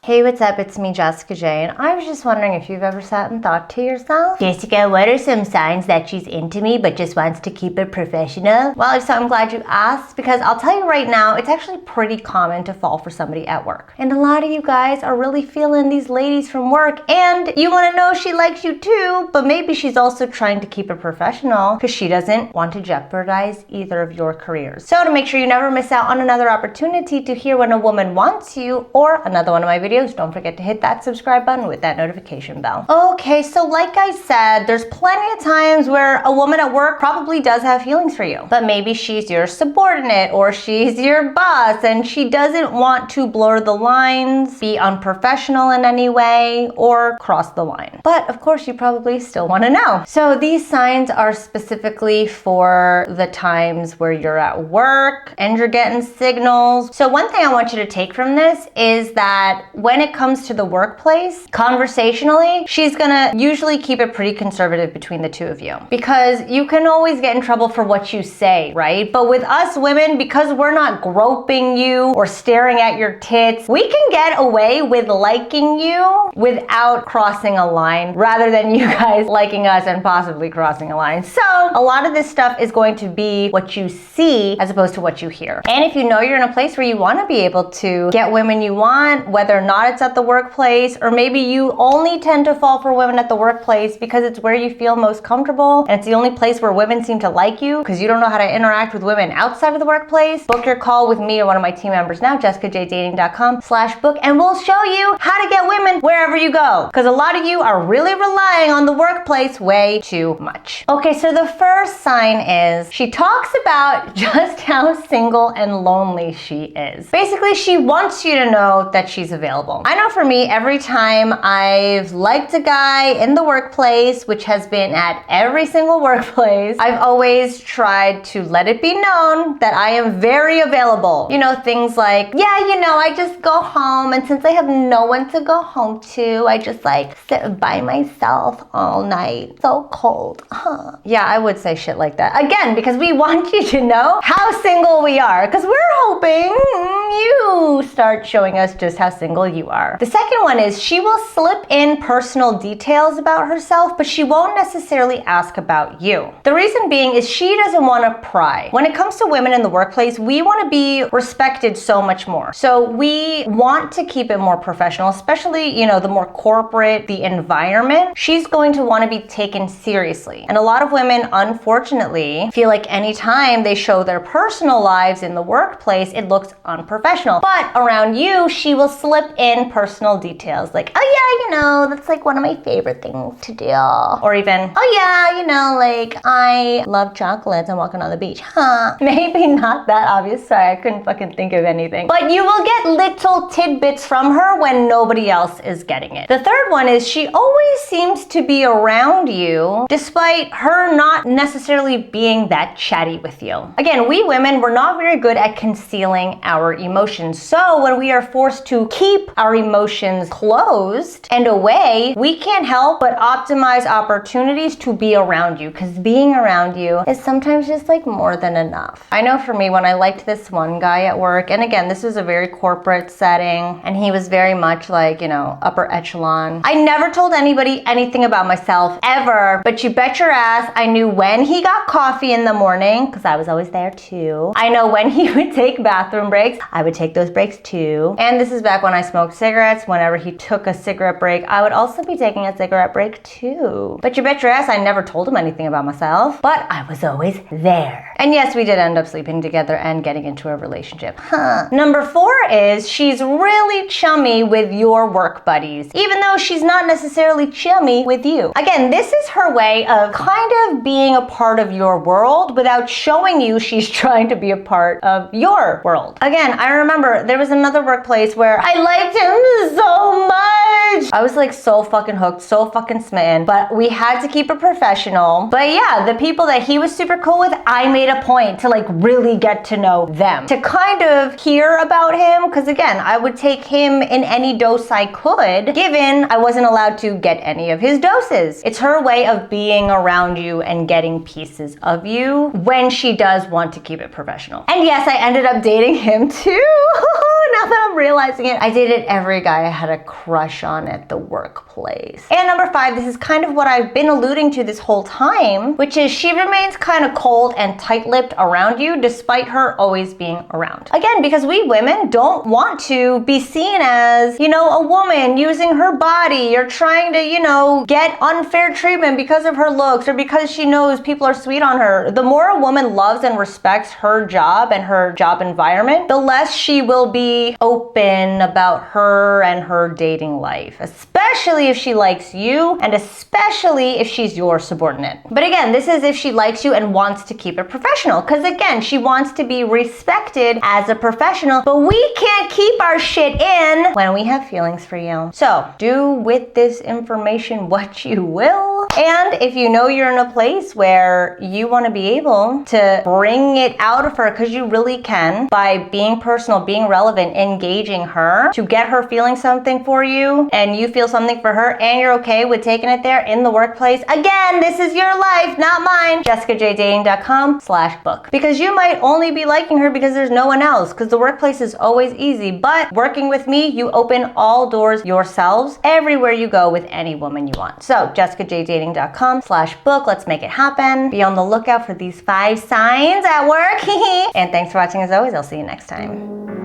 Hey, what's up? It's me, Jessica J, and I was just wondering if you've ever sat and thought to yourself, Jessica, what are some signs that she's into me but just wants to keep it professional? Well, so I'm glad you asked, because I'll tell you right now, it's actually pretty common to fall for somebody at work. And a lot of you guys are really feeling these ladies from work, and you want to know she likes you too, but maybe she's also trying to keep it professional because she doesn't want to jeopardize either of your careers. So to make sure you never miss out on another opportunity to hear when a woman wants you or another one of my videos, don't forget to hit that subscribe button with that notification bell. Okay, so like I said, there's plenty of times where a woman at work probably does have feelings for you, but maybe she's your subordinate or she's your boss and she doesn't want to blur the lines, be unprofessional in any way, or cross the line. But of course, you probably still want to know. So these signs are specifically for the times where you're at work and you're getting signals. So one thing I want you to take from this is that when it comes to the workplace, conversationally, she's gonna usually keep it pretty conservative between the two of you, because you can always get in trouble for what you say, right? But with us women, because we're not groping you or staring at your tits, we can get away with liking you without crossing a line, rather than you guys liking us and possibly crossing a line. So a lot of this stuff is going to be what you see as opposed to what you hear. And if you know you're in a place where you want to be able to get women you want, whether or not it's at the workplace, or maybe you only tend to fall for women at the workplace because it's where you feel most comfortable and it's the only place where women seem to like you because you don't know how to interact with women outside of the workplace, book your call with me or one of my team members now, jessicajdating.com/book, and we'll show you how to get women wherever you go, because a lot of you are really relying on the workplace way too much. Okay, so the first sign is she talks about just how single and lonely she is. Basically, she wants you to know that she's available. I know for me, every time I've liked a guy in the workplace, which has been at every single workplace, I've always tried to let it be known that I am very available. You know, things like, yeah, you know, I just go home, and since I have no one to go home to, I just like sit by myself all night. So cold. Yeah, I would say shit like that. Again, because we want you to know how single we are, because we're hoping you start showing us just how single you are. The second one is she will slip in personal details about herself, but she won't necessarily ask about you. The reason being is she doesn't want to pry. When it comes to women in the workplace, we want to be respected so much more. So we want to keep it more professional, especially, you know, the more corporate the environment, she's going to want to be taken seriously. And a lot of women, unfortunately, feel like anytime they show their personal lives in the workplace, it looks unprofessional. But around you, she will slip in personal details like, oh yeah, you know, that's like one of my favorite things to do. Or even, oh yeah, you know, like I love chocolates and walking on the beach. Maybe not that obvious. Sorry, I couldn't fucking think of anything. But you will get little tidbits from her when nobody else is getting it. The third one is she always seems to be around you despite her not necessarily being that chatty with you. Again, we women, we're not very good at concealing our emotions. So when we are forced to keep our emotions closed and away, we can't help but optimize opportunities to be around you, because being around you is sometimes just like more than enough. I know for me, when I liked this one guy at work, and again, this was a very corporate setting, and he was very much like, you know, upper echelon. I never told anybody anything about myself ever, but you bet your ass I knew when he got coffee in the morning, because I was always there too. I know when he would take bathroom breaks, I would take those breaks too. And this is back when I smoked cigarettes. Whenever he took a cigarette break, I would also be taking a cigarette break too. But you bet your ass I never told him anything about myself, but I was always there. And yes, we did end up sleeping together and getting into a relationship. Number 4 is she's really chummy with your work buddies, even though she's not necessarily chummy with you. Again, this is her way of kind of being a part of your world without showing you she's trying to be a part of your world. Again, I remember there was another workplace where I liked him so much. I was like so fucking hooked, so fucking smitten, but we had to keep it professional. But yeah, the people that he was super cool with, I made a point to like really get to know them, to kind of hear about him, because again, I would take him in any dose I could, given I wasn't allowed to get any of his doses. It's her way of being around you and getting pieces of you when she does want to keep it professional. And yes, I ended up dating him too. that I'm realizing it, I dated every guy I had a crush on at the workplace. And number 5, this is kind of what I've been alluding to this whole time, which is she remains kind of cold and tight-lipped around you despite her always being around. Again, because we women don't want to be seen as, a woman using her body or trying to, get unfair treatment because of her looks or because she knows people are sweet on her. The more a woman loves and respects her job and her job environment, the less she will be open about her and her dating life, especially if she likes you and especially if she's your subordinate. But again, this is if she likes you and wants to keep it professional, because again, she wants to be respected as a professional, but we can't keep our shit in when we have feelings for you. So do with this information what you will. And if you know you're in a place where you want to be able to bring it out of her, because you really can, by being personal, being relevant, engaging her to get her feeling something for you and you feel something for her and you're okay with taking it there in the workplace. Again, this is your life, not mine. JessicaJDating.com/book. Because you might only be liking her because there's no one else, because the workplace is always easy. But working with me, you open all doors yourselves everywhere you go with any woman you want. So JessicaJDating.com/book. Let's make it happen. Be on the lookout for these 5 signs at work. And thanks for watching as always. I'll see you next time.